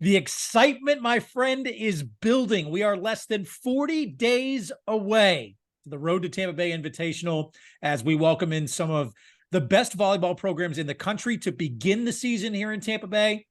The excitement, my friend, is building. We are less than 40 days away from the Road to Tampa Bay Invitational as we welcome in some of the best volleyball programs in the country to begin the season here in Tampa Bay,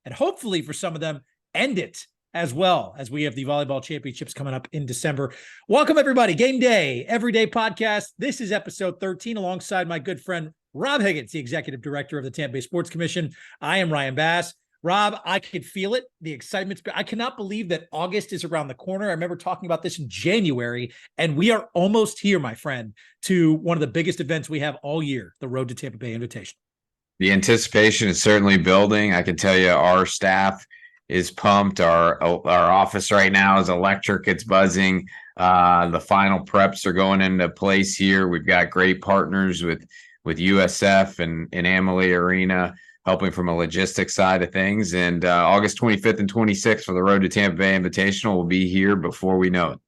and hopefully for some of them, end it as well, as we have the volleyball championships coming up in December. Welcome, everybody. Game Day, Everyday Podcast. This is episode 13 alongside my good friend, Rob Higgins, the executive director of the Tampa Bay Sports Commission. I am Ryan Bass. Rob, I could feel it. The excitement. I cannot believe that August is around the corner. I remember talking about this in January, and we are almost here, my friend, to one of the biggest events we have all year, the Road to Tampa Bay Invitational. The anticipation is certainly building. I can tell you our staff is pumped. Our office right now is electric. It's buzzing. The final preps are going into place here. We've got great partners with USF and Amalie Arena, helping from a logistics side of things. And August 25th and 26th for the Road to Tampa Bay Invitational will be here before we know it.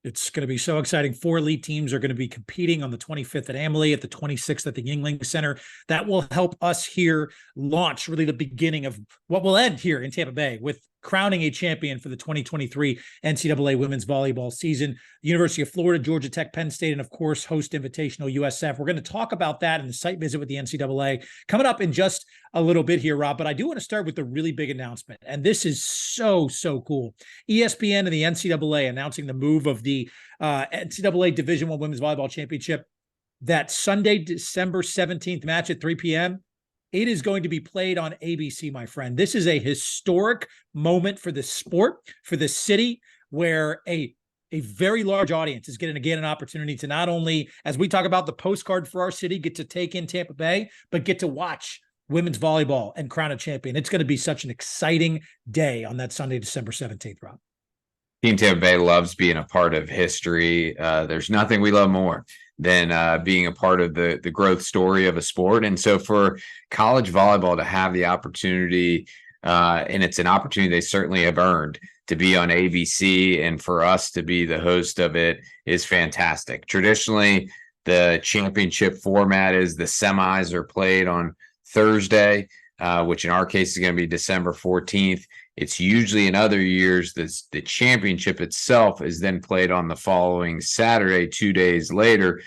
It's going to be so exciting. 4 elite teams are going to be competing on the 25th at Amalie, at the 26th at the Yuengling Center. That will help us here launch really the beginning of what will end here in Tampa Bay with crowning a champion for the 2023 NCAA women's volleyball season. The University of Florida, Georgia Tech, Penn State, and of course, host Invitational USF. We're going to talk about that in the site visit with the NCAA coming up in just a little bit here, Rob. But I do want to start with the really big announcement. And this is so cool. ESPN and the NCAA announcing the move of the NCAA Division I Women's Volleyball Championship. That Sunday, December 17th match at 3 p.m., it is going to be played on ABC, my friend. This is a historic moment for the sport, for the city, where a very large audience is getting to get an opportunity to not only, as we talk about the postcard for our city, get to take in Tampa Bay, but get to watch women's volleyball and crown a champion. It's going to be such an exciting day on that Sunday, December 17th, Rob. Team Tampa Bay loves being a part of history. There's nothing we love more than being a part of the growth story of a sport. And so for college volleyball to have the opportunity, and it's an opportunity they certainly have earned, to be on ABC and for us to be the host of it is fantastic. Traditionally, the championship format is the semis are played on Thursday, which in our case is going to be December 14th. It's usually in other years, the championship itself is then played on the following Saturday, 2 days later.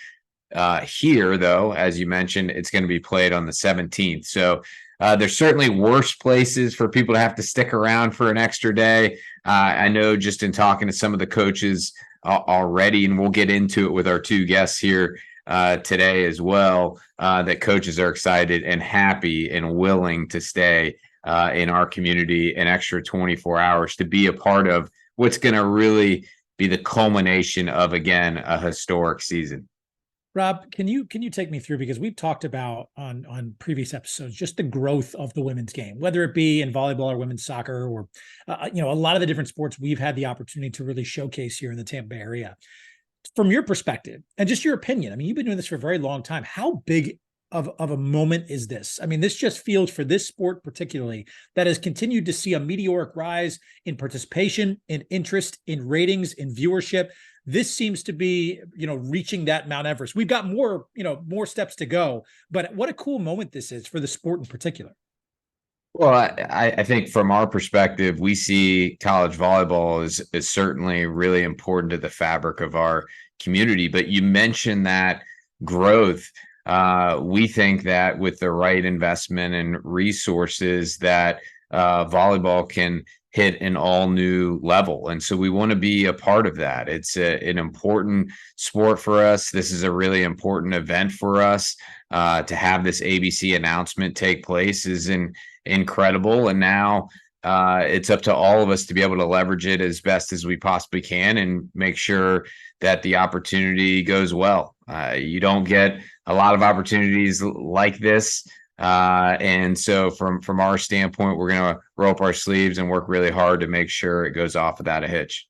Here, though, as you mentioned, it's going to be played on the 17th. So there's certainly worse places for people to have to stick around for an extra day. I know just in talking to some of the coaches already, and we'll get into it with our 2 guests here today as well, that coaches are excited and happy and willing to stay in our community an extra 24 hours to be a part of what's going to really be the culmination of, again, a historic season. Rob, can you take me through, because we've talked about on previous episodes, just the growth of the women's game, whether it be in volleyball or women's soccer or, a lot of the different sports we've had the opportunity to really showcase here in the Tampa Bay area. From your perspective and just your opinion, I mean, you've been doing this for a very long time. How big of a moment is this? I mean, this just feels, for this sport particularly, that has continued to see a meteoric rise in participation, in interest, in ratings, in viewership. This seems to be, reaching that Mount Everest. We've got more steps to go, but what a cool moment this is for the sport in particular. Well, I think from our perspective, we see college volleyball is certainly really important to the fabric of our community. But you mentioned that growth. We think that with the right investment and resources that volleyball can hit an all new level. And so we want to be a part of that. It's an important sport for us. This is a really important event for us. To have this ABC announcement take place is incredible. And now it's up to all of us to be able to leverage it as best as we possibly can and make sure that the opportunity goes well. You don't get a lot of opportunities like this. And so from our standpoint, we're going to roll up our sleeves and work really hard to make sure it goes off without a hitch.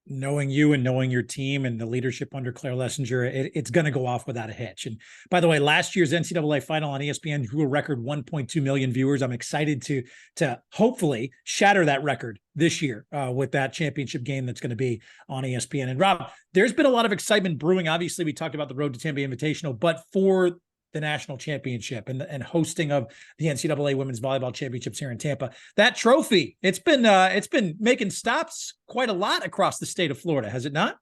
Knowing you and knowing your team and the leadership under Claire Lessinger, it's going to go off without a hitch. And by the way, last year's NCAA final on ESPN drew a record 1.2 million viewers. I'm excited to hopefully shatter that record this year with that championship game that's going to be on ESPN. And Rob, there's been a lot of excitement brewing. Obviously, we talked about the Road to Tampa Bay Invitational, but for the national championship and hosting of the NCAA Women's Volleyball Championships here in Tampa. That trophy, it's been making stops quite a lot across the state of Florida, has it not?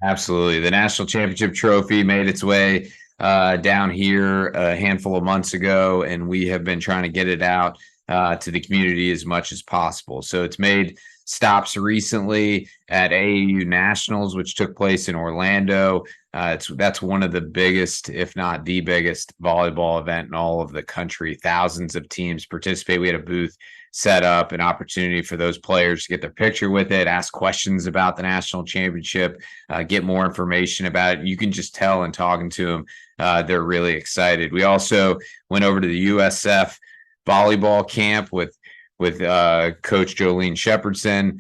Absolutely. The national championship trophy made its way down here a handful of months ago, and we have been trying to get it out to the community as much as possible. So it's made stops recently at AAU Nationals, which took place in Orlando. That's one of the biggest, if not the biggest, volleyball event in all of the country. Thousands of teams participate. We had a booth set up, an opportunity for those players to get their picture with it, ask questions about the national championship, get more information about it. You can just tell in talking to them, they're really excited. We also went over to the USF volleyball camp with Coach Jolene Shepherdson.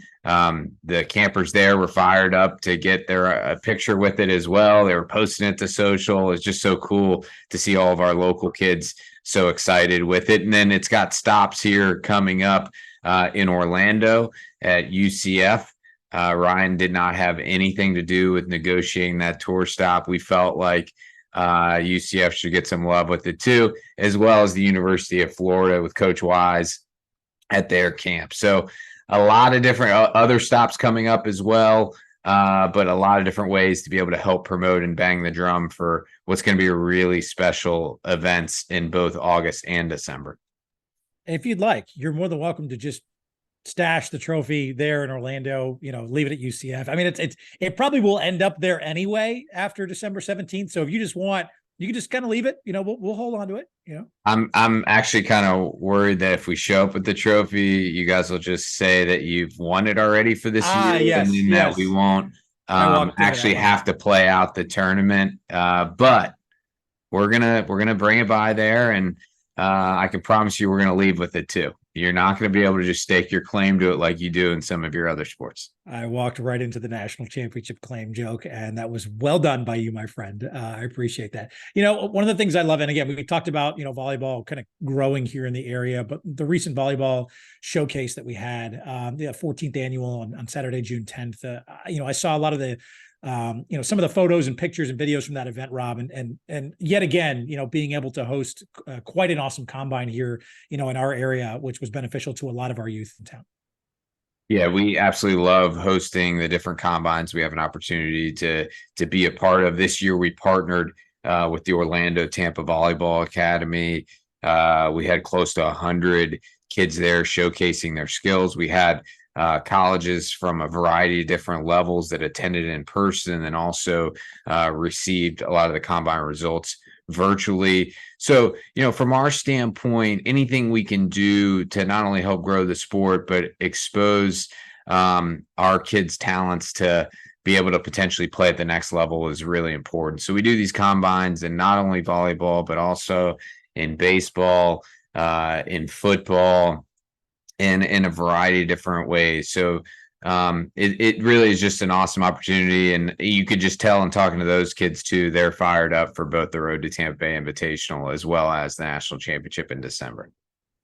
The campers there were fired up to get their picture with it as well. They were posting it to social. It's just so cool to see all of our local kids so excited with it. And then it's got stops here coming up in Orlando at UCF. Ryan did not have anything to do with negotiating that tour stop. We felt like UCF should get some love with it too, as well as the University of Florida with Coach Wise at their camp. So a lot of different other stops coming up as well, but a lot of different ways to be able to help promote and bang the drum for what's going to be really special events in both August and December. If you'd like, you're more than welcome to just stash the trophy there in Orlando, leave it at UCF. I mean, it probably will end up there anyway after December 17th. So if you just want, you can just kind of leave it, we'll hold on to it, I'm actually kind of worried that if we show up with the trophy, you guys will just say that you've won it already for this year. Yes, and then that we won't actually have to play out the tournament. But we're gonna bring it by there, and I can promise you we're gonna leave with it too. You're not going to be able to just stake your claim to it like you do in some of your other sports. I walked right into the national championship claim joke, and that was well done by you, my friend. I appreciate that. One of the things I love, and again, we talked about, volleyball kind of growing here in the area, but the recent volleyball showcase that we had, the 14th annual on Saturday, June 10th, I saw a lot of the, some of the photos and pictures and videos from that event, Rob, and yet again, being able to host quite an awesome combine here, in our area, which was beneficial to a lot of our youth in town. Yeah, we absolutely love hosting the different combines we have an opportunity to be a part of. This year, we partnered with the Orlando Tampa Volleyball Academy. We had close to 100 kids there showcasing their skills. We had colleges from a variety of different levels that attended in person and also received a lot of the combine results virtually. So, from our standpoint, anything we can do to not only help grow the sport, but expose our kids' talents to be able to potentially play at the next level is really important. So we do these combines in not only volleyball, but also in baseball, in football, and in a variety of different ways. So it really is just an awesome opportunity. And you could just tell in talking to those kids too, they're fired up for both the Road to Tampa Bay Invitational as well as the national championship in December.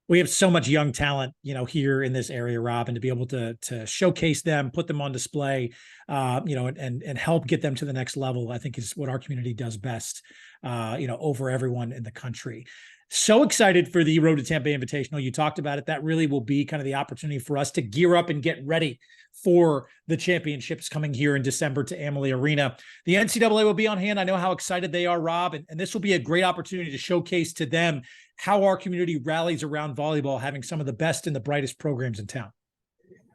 We have so much young talent, here in this area, Rob, and to be able to showcase them, put them on display, and help get them to the next level, I think is what our community does best, over everyone in the country. So excited for the Road to Tampa Bay Invitational. You talked about it. That really will be kind of the opportunity for us to gear up and get ready for the championships coming here in December to Amalie Arena. The NCAA will be on hand. I know how excited they are, Rob, and this will be a great opportunity to showcase to them how our community rallies around volleyball, having some of the best and the brightest programs in town.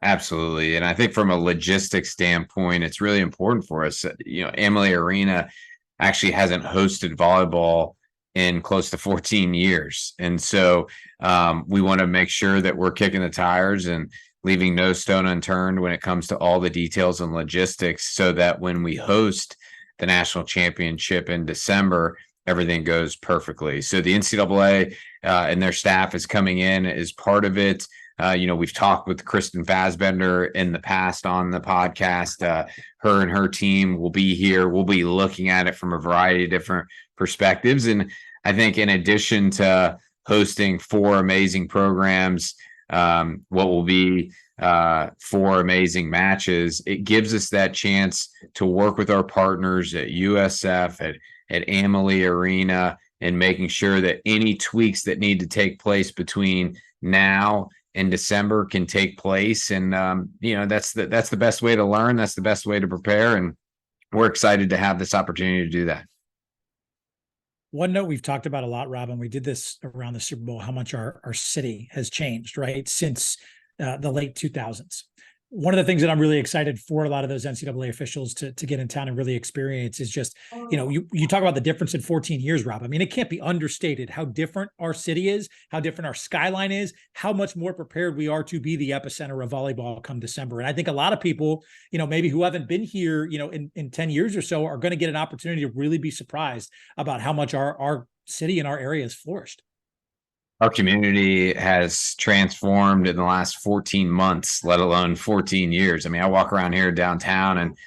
Absolutely. And I think from a logistics standpoint, it's really important for us. Amalie Arena actually hasn't hosted volleyball in close to 14 years. And so we want to make sure that we're kicking the tires and leaving no stone unturned when it comes to all the details and logistics, so that when we host the national championship in December, everything goes perfectly. So the NCAA and their staff is coming in as part of it. We've talked with Kristen Fassbender in the past on the podcast. Her and her team will be here. We'll be looking at it from a variety of different perspectives. And I think in addition to hosting 4 amazing programs, what will be 4 amazing matches, it gives us that chance to work with our partners at USF, at Amalie Arena, and making sure that any tweaks that need to take place between now and December can take place. And, that's the best way to learn. That's the best way to prepare. And we're excited to have this opportunity to do that. One note we've talked about a lot, Rob, and we did this around the Super Bowl, how much our city has changed, right, since the late 2000s. One of the things that I'm really excited for a lot of those NCAA officials to get in town and really experience is just, you talk about the difference in 14 years, Rob. I mean, it can't be understated how different our city is, how different our skyline is, how much more prepared we are to be the epicenter of volleyball come December. And I think a lot of people, maybe who haven't been here, in 10 years or so are going to get an opportunity to really be surprised about how much our city and our area has flourished. Our community has transformed in the last 14 months, let alone 14 years. I mean, I walk around here downtown and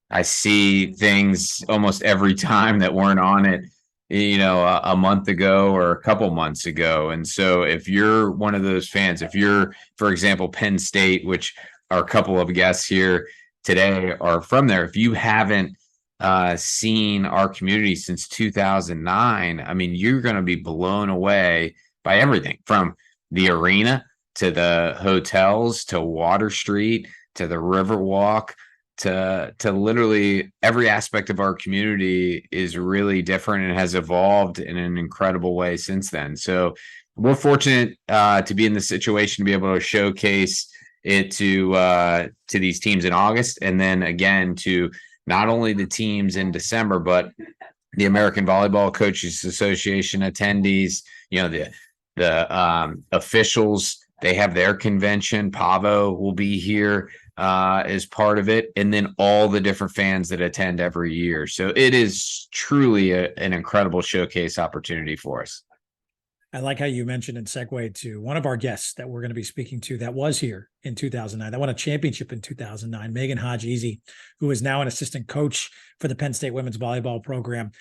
I see things almost every time that weren't on it, a month ago or a couple months ago. And so if you're one of those fans, if you're, for example, Penn State, which are a couple of guests here today are from there, if you haven't seen our community since 2009, I mean, you're going to be blown away by everything from the arena to the hotels to Water Street to the Riverwalk to literally every aspect of our community is really different and has evolved in an incredible way since then. So we're fortunate to be in the situation to be able to showcase it to these teams in August, and then again to not only the teams in December, but the American Volleyball Coaches Association attendees, the officials. They have their convention. Pavo will be here as part of it, and then all the different fans that attend every year. So it is truly an incredible showcase opportunity for us. I like how you mentioned and segue to one of our guests that we're going to be speaking to that was here in 2009, that won a championship in 2009, Megan Hodge, who is now an assistant coach for the Penn State women's volleyball program.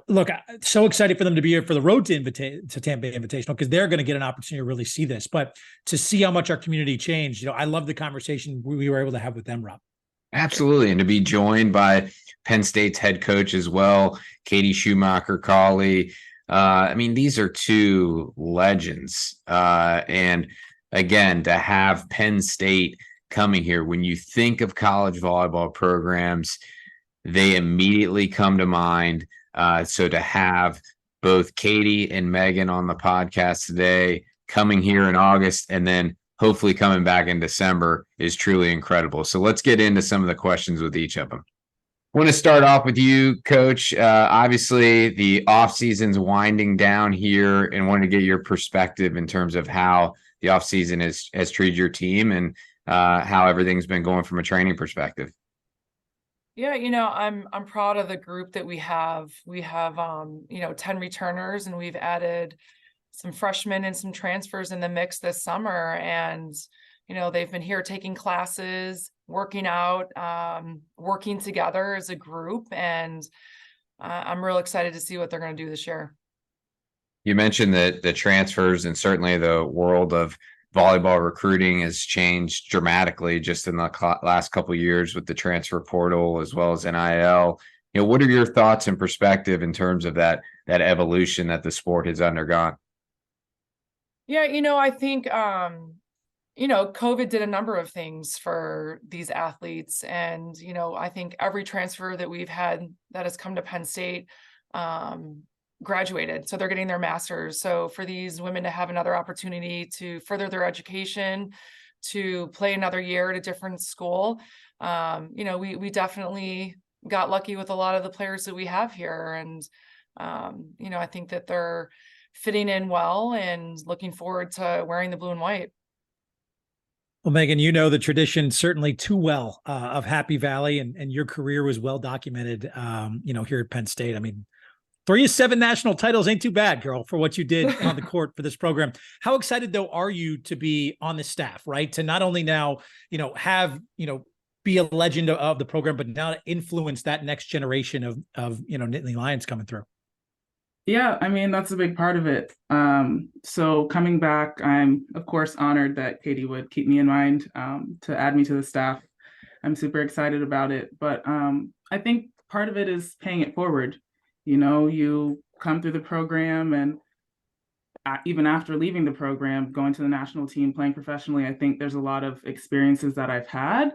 Look, so excited for them to be here for the road to Tampa Bay Invitational, because they're going to get an opportunity to really see this. But to see how much our community changed, I love the conversation we were able to have with them, Rob. Absolutely. And to be joined by Penn State's head coach as well, Katie Schumacher-Cawley. These are two legends. And again, to have Penn State coming here, when you think of college volleyball programs, they immediately come to mind. So to have both Katie and Megan on the podcast today, coming here in August, and then hopefully coming back in December is truly incredible. So let's get into some of the questions with each of them. I want to start off with you, Coach. Obviously, the offseason's winding down here, and want to get your perspective in terms of how the offseason has treated your team and how everything's been going from a training perspective. Yeah, I'm proud of the group that we have. We have 10 returners, and we've added some freshmen and some transfers in the mix this summer. And they've been here taking classes, working out, working together as a group. And I'm real excited to see what they're going to do this year. You mentioned that the transfers, and certainly the world of volleyball recruiting has changed dramatically just in the last couple of years with the transfer portal as well as NIL. What are your thoughts and perspective in terms of that evolution that the sport has undergone? Yeah, I think COVID did a number of things for these athletes. And, I think every transfer that we've had that has come to Penn State graduated. So they're getting their master's. So for these women to have another opportunity to further their education, to play another year at a different school, we definitely got lucky with a lot of the players that we have here. And, I think that they're fitting in well and looking forward to wearing the blue and white. Well, Megan, the tradition certainly too well of Happy Valley, and your career was well documented, here at Penn State. 3 of 7 national titles ain't too bad, girl, for what you did on the court for this program. How excited, though, are you to be on the staff, right? To not only now, have, be a legend of the program, but now to influence that next generation of Nittany Lions coming through. Yeah, that's a big part of it. So coming back, I'm, of course, honored that Katie would keep me in mind to add me to the staff. I'm super excited about it. But I think part of it is paying it forward. You come through the program, and even after leaving the program, going to the national team, playing professionally, I think there's a lot of experiences that I've had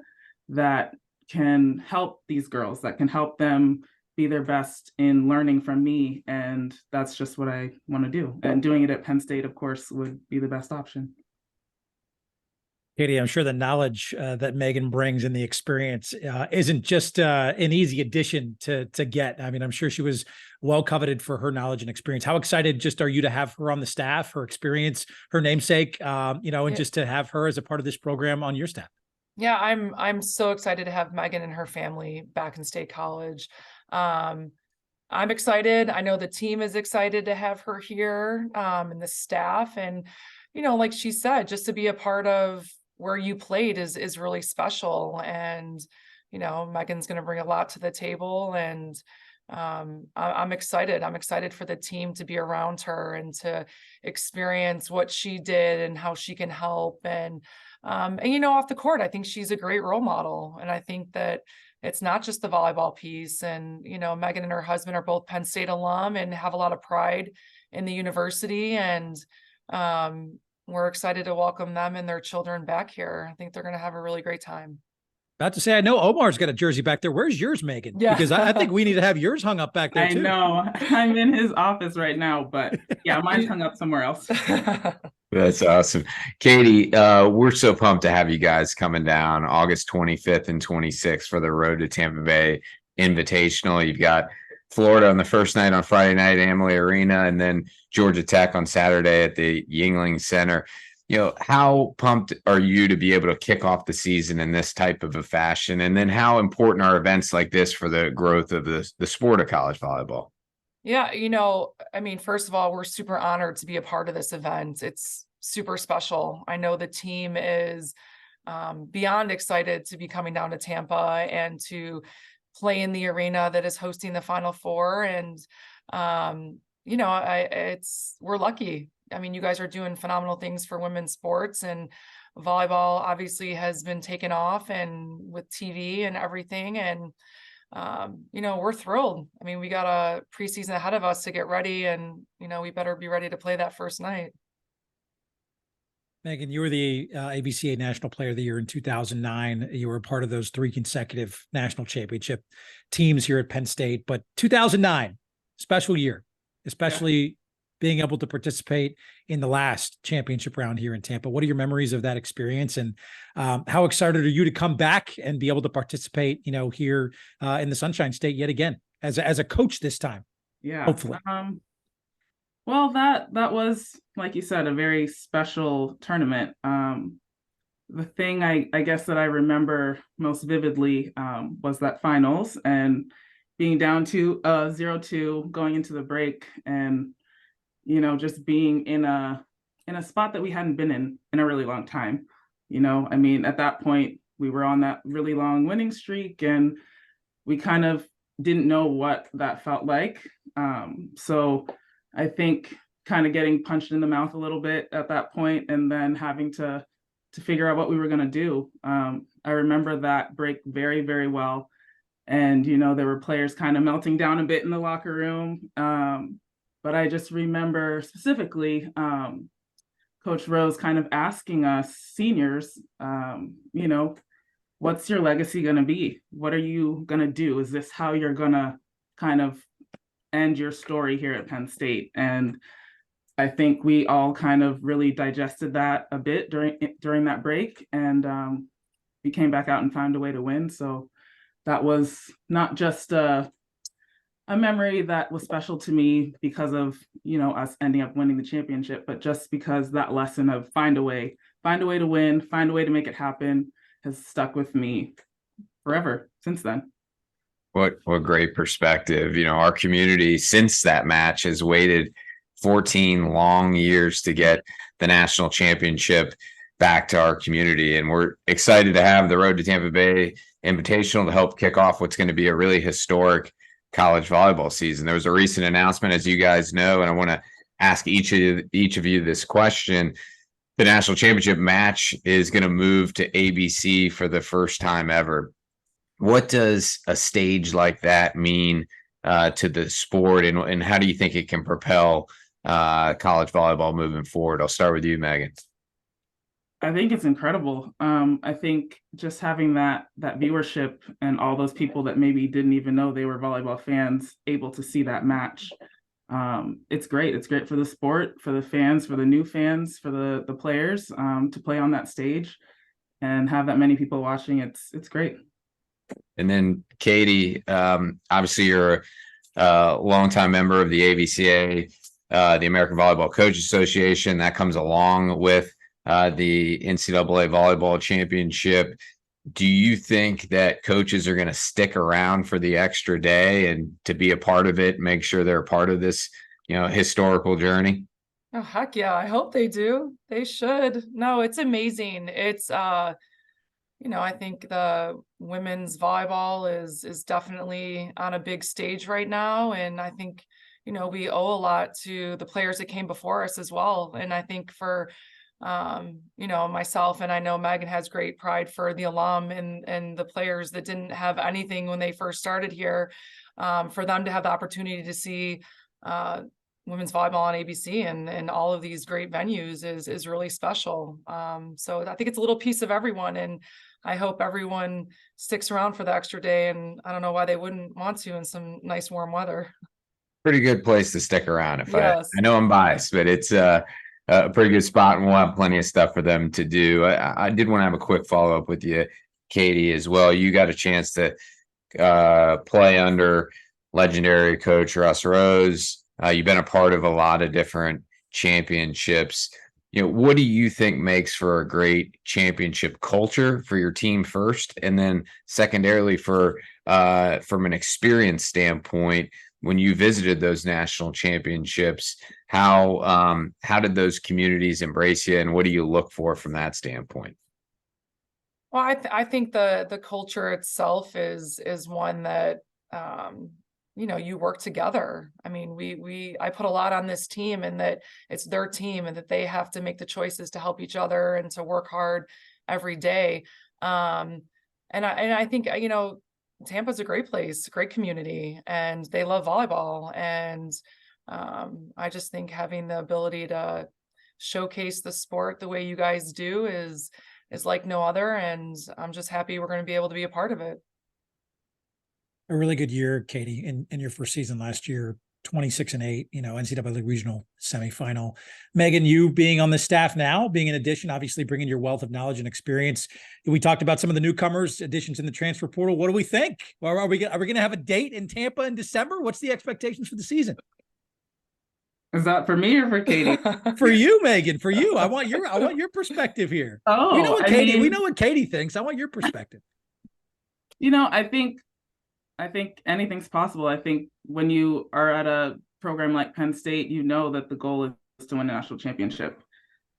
that can help these girls, that can help them be their best in learning from me. And that's just what I want to do. And doing it at Penn State, of course, would be the best option. Katie, I'm sure the knowledge that Megan brings and the experience isn't just an easy addition to get. I mean, I'm sure she was well coveted for her knowledge and experience. How excited just are you to have her on the staff, her experience, her namesake, and just to have her as a part of this program on your staff? Yeah, I'm so excited to have Megan and her family back in State College. I'm excited. I know the team is excited to have her here, and the staff. And, like she said, just to be a part of where you played is really special. And, Megan's going to bring a lot to the table, and I'm excited. I'm excited for the team to be around her and to experience what she did and how she can help. And off the court, I think she's a great role model. And I think that it's not just the volleyball piece. And, Megan and her husband are both Penn State alum and have a lot of pride in the university. And we're excited to welcome them and their children back here. I think they're going to have a really great time. About to say, I know Omar's got a jersey back there. Where's yours, Megan? Yeah. Because I think we need to have yours hung up back there too. I know. I'm in his office right now, but yeah, mine's hung up somewhere else. That's awesome. Katie, we're so pumped to have you guys coming down August 25th and 26th for the Road to Tampa Bay Invitational. You've got Florida on the first night on Friday night, Amalie Arena, and then Georgia Tech on Saturday at the Yuengling Center. How pumped are you to be able to kick off the season in this type of a fashion? And then how important are events like this for the growth of the sport of college volleyball? Yeah, first of all, we're super honored to be a part of this event. It's super special. I know the team is beyond excited to be coming down to Tampa and to play in the arena that is hosting the Final Four. And, we're lucky. I mean, you guys are doing phenomenal things for women's sports, and volleyball obviously has been taken off and with TV and everything. And, we're thrilled. I mean, we got a preseason ahead of us to get ready, and, we better be ready to play that first night. Megan, you were the ABCA National Player of the Year in 2009. You were a part of those 3 consecutive national championship teams here at Penn State. But 2009, special year, especially being able to participate in the last championship round here in Tampa. What are your memories of that experience, and how excited are you to come back and be able to participate, here in the Sunshine State yet again as a coach this time? Yeah, hopefully. Well, that was, like you said, a very special tournament. The thing I guess that I remember most vividly was that finals and being down to 0-2 going into the break, and just being in a spot that we hadn't been in a really long time. At that point, we were on that really long winning streak, and we kind of didn't know what that felt like. So I think kind of getting punched in the mouth a little bit at that point, and then having to figure out what we were going to do. I remember that break very, very well. And, there were players kind of melting down a bit in the locker room. But I just remember specifically Coach Rose kind of asking us seniors, what's your legacy going to be? What are you going to do? Is this how you're going to kind of end your story here at Penn State? And I think we all kind of really digested that a bit during that break, and we came back out and found a way to win. So that was not just a memory that was special to me because of, us ending up winning the championship, but just because that lesson of find a way to win, find a way to make it happen has stuck with me forever since then. What great perspective. Our community since that match has waited 14 long years to get the national championship back to our community. And we're excited to have the Road to Tampa Bay Invitational to help kick off what's going to be a really historic college volleyball season. There was a recent announcement, as you guys know, and I want to ask each of you this question. The national championship match is going to move to ABC for the first time ever. What does a stage like that mean to the sport, and how do you think it can propel college volleyball moving forward? I'll start with you, Megan. I think it's incredible. I think just having that viewership and all those people that maybe didn't even know they were volleyball fans able to see that match. It's great. It's great for the sport, for the fans, for the new fans, for the players to play on that stage and have that many people watching. It's great. And then Katie, obviously you're a longtime member of the AVCA, the American Volleyball Coaches Association. That comes along with the NCAA Volleyball Championship. Do you think that coaches are going to stick around for the extra day and to be a part of it, make sure they're a part of this, historical journey? Oh, heck yeah. I hope they do. They should. No, it's amazing. It's, I think the women's volleyball is definitely on a big stage right now. And I think, we owe a lot to the players that came before us as well. And I think for, myself, and I know Megan has great pride for the alum and the players that didn't have anything when they first started here, for them to have the opportunity to see women's volleyball on ABC and all of these great venues is really special. So I think it's a little piece of everyone, and I hope everyone sticks around for the extra day, and I don't know why they wouldn't want to in some nice warm weather. Pretty good place to stick around. Yes. I know I'm biased, but it's a pretty good spot, and we'll have plenty of stuff for them to do. I did want to have a quick follow-up with you, Katie, as well. You got a chance to play under legendary coach Russ Rose. You've been a part of a lot of different championships. What do you think makes for a great championship culture for your team first, and then secondarily from an experience standpoint, when you visited those national championships, how did those communities embrace you, and what do you look for from that standpoint? Well, I think the culture itself is one that you work together. I mean, I put a lot on this team, and that it's their team, and that they have to make the choices to help each other and to work hard every day. And I think Tampa's a great place, great community, and they love volleyball. And I just think having the ability to showcase the sport the way you guys do is like no other. And I'm just happy we're going to be able to be a part of it. A really good year, Katie, in your first season last year, 26-8, NCAA regional semifinal. Megan, you being on the staff now, being an addition, obviously bringing your wealth of knowledge and experience. We talked about some of the newcomers, additions in the transfer portal. What do we think? Are we going to have a date in Tampa in December? What's the expectations for the season? Is that for me or for Katie? For you, Megan, for you. I want your perspective here. Oh, we know what Katie thinks. I want your perspective. I think anything's possible. I think when you are at a program like Penn State, that the goal is to win a national championship.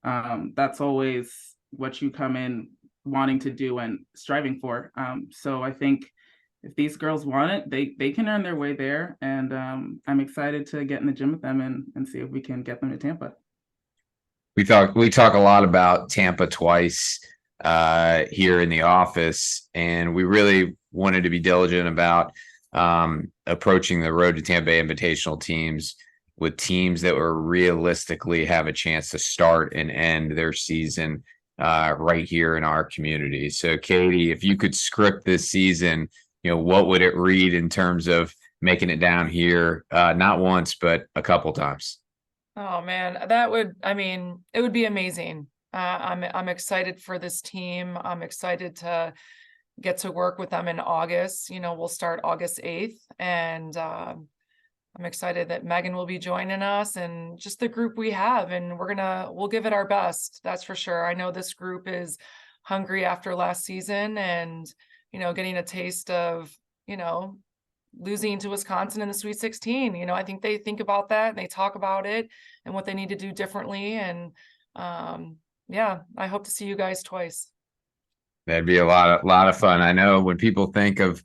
That's always what you come in wanting to do and striving for. So I think if these girls want it, they can earn their way there. And I'm excited to get in the gym with them and see if we can get them to Tampa. We talk a lot about Tampa twice here in the office, and we really wanted to be diligent about approaching the Road to Tampa Bay Invitational teams with teams that were realistically have a chance to start and end their season right here in our community. So, Katie, if you could script this season, what would it read in terms of making it down here, not once, but a couple times? Oh man, it would be amazing. I'm excited for this team. I'm excited to get to work with them in August. We'll start August 8th, and I'm excited that Megan will be joining us and just the group we have, and we'll give it our best. That's for sure. I know this group is hungry after last season, and getting a taste of losing to Wisconsin in the Sweet 16. I think they think about that and they talk about it and what they need to do differently. And I hope to see you guys twice. That'd be a lot of fun. I know when people think of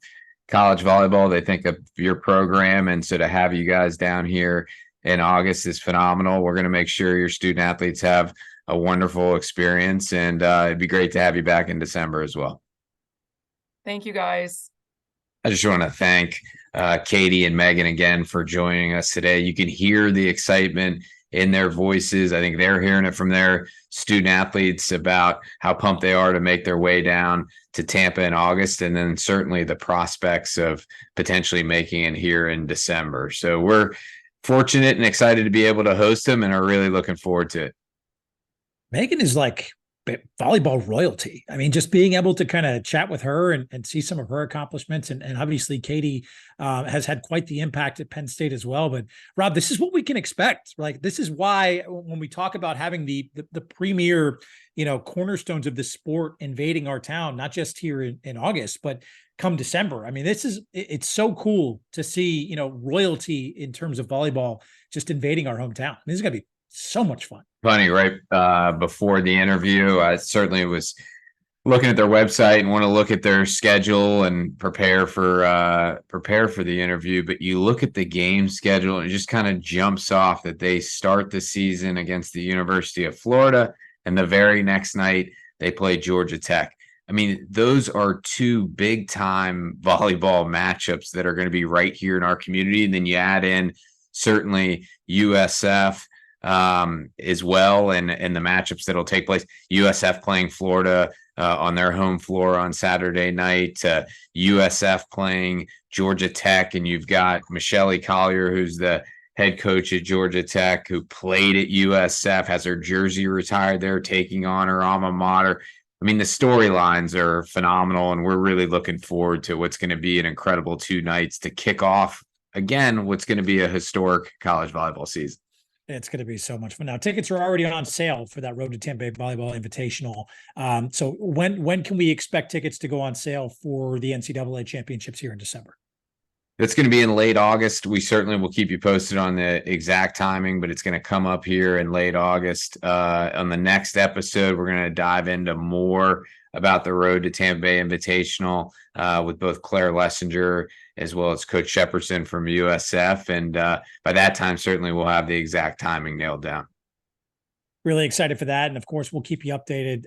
college volleyball, they think of your program. And so to have you guys down here in August is phenomenal. We're going to make sure your student athletes have a wonderful experience, and it'd be great to have you back in December as well. Thank you, guys. I just want to thank Katie and Megan again for joining us today. You can hear the excitement in their voices. I think they're hearing it from their student athletes about how pumped they are to make their way down to Tampa in August, and then certainly the prospects of potentially making it here in December. So we're fortunate and excited to be able to host them and are really looking forward to it. Megan is like volleyball royalty. I mean, just being able to kind of chat with her and see some of her accomplishments. And obviously Katie has had quite the impact at Penn State as well. But Rob, this is what we can expect. Like, this is why when we talk about having the premier, cornerstones of the sport invading our town, not just here in August, but come December. I mean, it's so cool to see, royalty in terms of volleyball just invading our hometown. I mean, this is going to be so much fun. Funny, right? Before the interview, I certainly was looking at their website and want to look at their schedule and prepare for the interview. But you look at the game schedule and it just kind of jumps off that they start the season against the University of Florida, and the very next night they play Georgia Tech. I mean, those are two big time volleyball matchups that are going to be right here in our community. And then you add in certainly USF as well, and the matchups that'll take place. USF playing Florida on their home floor on Saturday night, USF playing Georgia Tech, and you've got Michelle Collier, who's the head coach at Georgia Tech, who played at USF, has her jersey retired there, taking on her alma mater. I mean, the storylines are phenomenal, and we're really looking forward to what's going to be an incredible 2 nights to kick off, again, what's going to be a historic college volleyball season. It's going to be so much fun. Now, tickets are already on sale for that Road to Tampa Bay Volleyball Invitational. So when can we expect tickets to go on sale for the NCAA championships here in December? It's going to be in late August. We certainly will keep you posted on the exact timing, but it's going to come up here in late August. On the next episode, we're going to dive into more about the Road to Tampa Bay Invitational with both Claire Lessinger as well as Coach Shepardson from USF. And by that time, certainly we'll have the exact timing nailed down. Really excited for that. And of course, we'll keep you updated,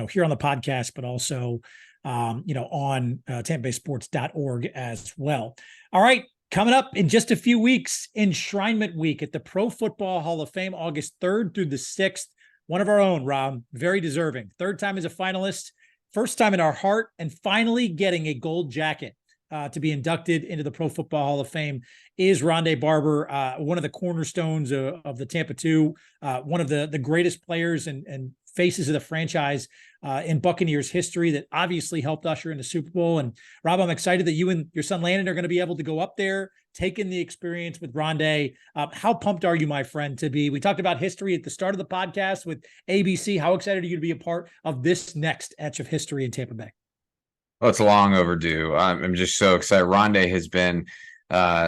here on the podcast, but also, on tampabaysports.org as well. All right. Coming up in just a few weeks, Enshrinement Week at the Pro Football Hall of Fame, August 3rd through the 6th. One of our own, Rob, very deserving. 3rd time as a finalist, 1st time in our heart, and finally getting a gold jacket to be inducted into the Pro Football Hall of Fame is Ronde Barber, one of the cornerstones of the Tampa 2, one of the greatest players and faces of the franchise in Buccaneers history that obviously helped usher in the Super Bowl. And Rob, I'm excited that you and your son Landon are going to be able to go up there, take in the experience with Ronde. How pumped are you, my friend, to be? We talked about history at the start of the podcast with ABC. How excited are you to be a part of this next etch of history in Tampa Bay? Well, it's long overdue. I'm just so excited. Ronde has been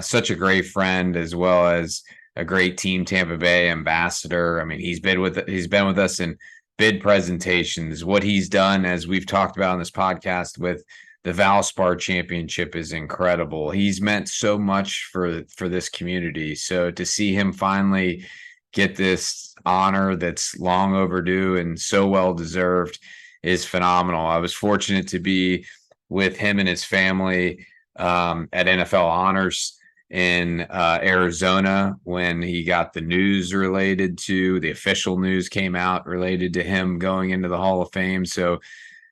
such a great friend, as well as a great Team Tampa Bay ambassador. I mean, he's been with us in bid presentations. What he's done, as we've talked about on this podcast with the Valspar Championship, is incredible. He's meant so much for this community. So to see him finally get this honor that's long overdue and so well deserved is phenomenal. I was fortunate to be with him and his family at NFL Honors in Arizona when he got the news related to the official news came out related to him going into the Hall of Fame. So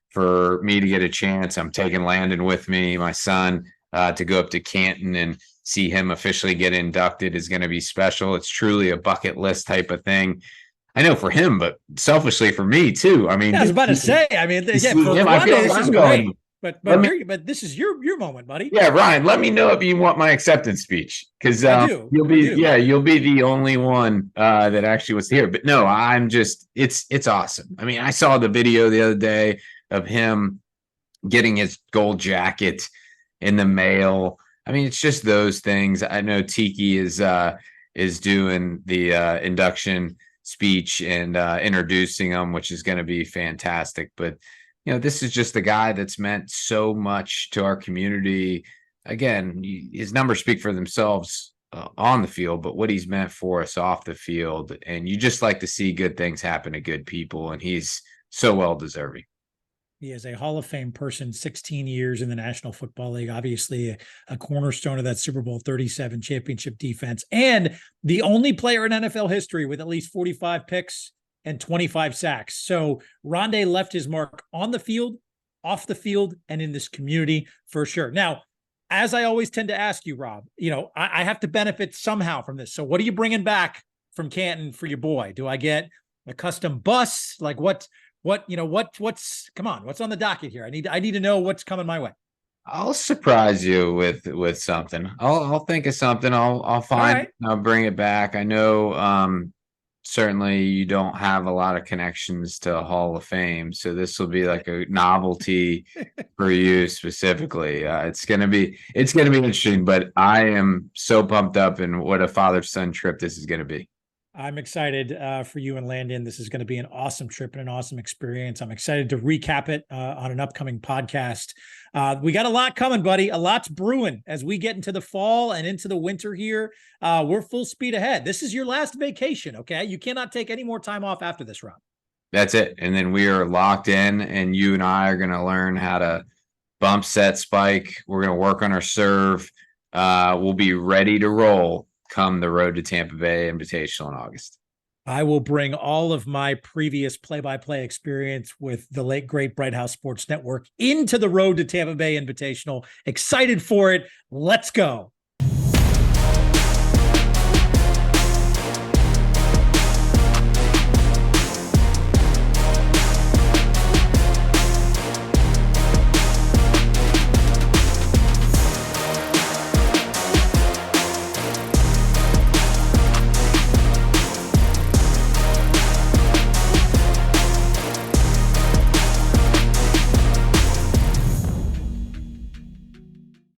for me to get a chance, I'm taking Landon with me, my son, to go up to Canton and see him officially get inducted is going to be special. It's truly a bucket list type of thing. I know for him, but selfishly for me too. I mean, I was about to say, I mean, yeah, for Ronde, this is great. But this is your moment, buddy. Yeah, Ryan, let me know if you want my acceptance speech, because you'll be the only one that actually was here. But no, I'm just it's awesome. I mean, I saw the video the other day of him getting his gold jacket in the mail. I mean, it's just those things. I know Tiki is doing the induction speech and introducing him, which is going to be fantastic. But this is just the guy that's meant so much to our community. Again, his numbers speak for themselves on the field, but what he's meant for us off the field. And you just like to see good things happen to good people, and he's so well deserving. He is a Hall of Fame person, 16 years in the National Football League, obviously a cornerstone of that Super Bowl 37 championship defense, and the only player in NFL history with at least 45 picks and 25 sacks. So Ronde left his mark on the field, off the field, and in this community for sure. Now, as I always tend to ask you, Rob, I have to benefit somehow from this. So what are you bringing back from Canton for your boy? Do I get a custom bus? Like what's come on, what's on the docket here? I need to know what's coming my way. I'll surprise you with something. I'll think of something. I'll find right. I'll bring it back. I know certainly you don't have a lot of connections to Hall of Fame, so this will be like a novelty for you specifically. It's gonna be interesting, but I am so pumped up, and what a father-son trip this is gonna be. I'm excited for you and Landon. This is going to be an awesome trip and an awesome experience. I'm excited to recap it on an upcoming podcast. We got a lot coming, buddy. A lot's brewing as we get into the fall and into the winter here. We're full speed ahead. This is your last vacation, okay? You cannot take any more time off after this, Rob. That's it. And then we are locked in, and you and I are going to learn how to bump, set, spike. We're going to work on our serve. We'll be ready to roll come the road to Tampa Bay Invitational in August. I will bring all of my previous play-by-play experience with the late, great Bright House Sports Network into the road to Tampa Bay Invitational. Excited for it. Let's go.